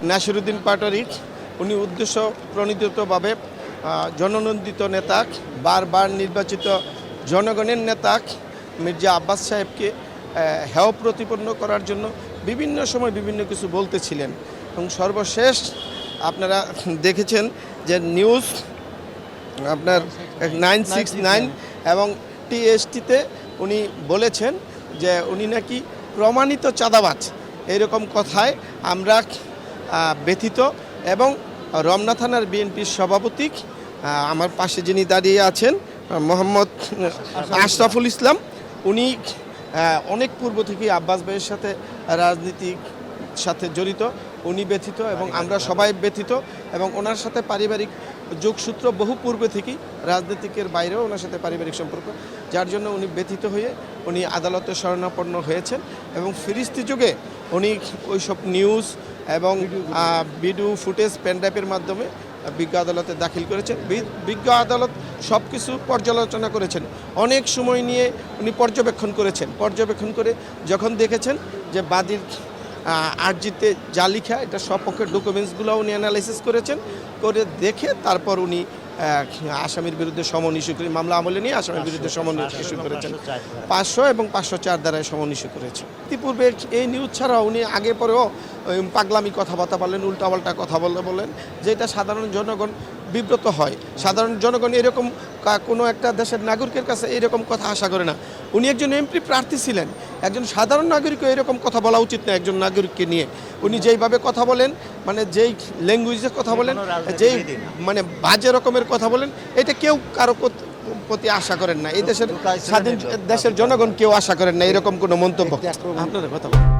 নাসিরুদ্দিন পাটোয়ারি উনি উদ্দেশ্য প্রণোদিতভাবে জননন্দিত নেতা, বারবার নির্বাচিত জনগণের নেতা মির্জা আব্বাস সাহেবকে হেয় প্রতিপন্ন করার জন্য বিভিন্ন সময় বিভিন্ন কিছু বলতেছিলেন। এবং সর্বশেষ আপনারা দেখেছেন যে নিউজ আপনার 969 এবং টিএসটিতে উনি বলেছেন যে উনি নাকি প্রমাণিত চাঁদাবাজ। এরকম কথায় আমরা ব্যথিত। এবং রমনা থানার বিএনপির সভাপতি আমার পাশে যিনি দাঁড়িয়ে আছেন মোহাম্মদ আশরাফুল ইসলাম, উনি অনেক পূর্ব থেকেই আব্বাস ভাইয়ের সাথে রাজনীতির সাথে জড়িত, উনি ব্যথিত এবং আমরা সবাই ব্যথিত। এবং ওনার সাথে পারিবারিক যোগসূত্র বহু পূর্বে থেকেই, রাজনীতিকের বাইরেও ওনার সাথে পারিবারিক সম্পর্ক, যার জন্য উনি ব্যথিত হয়ে উনি আদালতে শরণাপন্ন হয়েছেন। এবং ফিরিস্তি যুগে উনি ওইসব নিউজ এবং ভিডিও ফুটেজ পেনড্রাইভের মাধ্যমে বিজ্ঞ আদালতে দাখিল করেছেন। বিজ্ঞ আদালত সব কিছু পর্যালোচনা করেছেন, অনেক সময় নিয়ে উনি পর্যবেক্ষণ করেছেন। পর্যবেক্ষণ করে যখন দেখেছেন যে বাদীর আর্জিতে যা লিখা এটা সপক্ষের ডকুমেন্টসগুলো উনি অ্যানালাইসিস করেছেন, করে দেখে তারপর উনি আসামির বিরুদ্ধে সমন ইস্যু করে মামলা আমলে নিয়ে আসামির বিরুদ্ধে সমন ইস্যু করেছেন। 500 এবং 504 দ্বারায় সমন ইস্যু করেছেন। ইতিপূর্বে এই নিউজ ছাড়াও উনি আগে পরেও পাগলামি কথাবার্তা বলেন, উল্টাপাল্টা কথা বলেন, যেটা সাধারণ জনগণ বিব্রত হয়। সাধারণ জনগণ এরকম কোনো একটা দেশের নাগরিকের কাছে এরকম কথা আশা করে না। উনি একজন এমপি প্রার্থী ছিলেন, একজন সাধারণ নাগরিকও এরকম কথা বলা উচিত না একজন নাগরিককে নিয়ে। উনি যেইভাবে কথা বলেন, মানে যেই ল্যাঙ্গুয়েজে কথা বলেন, যেই মানে বাজে রকমের কথা বলেন, এটা কেউ কারো প্রতি আশা করেন না। এই দেশের স্বাধীন দেশের জনগণ কেউ আশা করেন না এরকম কোনো মন্তব্য। আপনাদের কথা বলেন।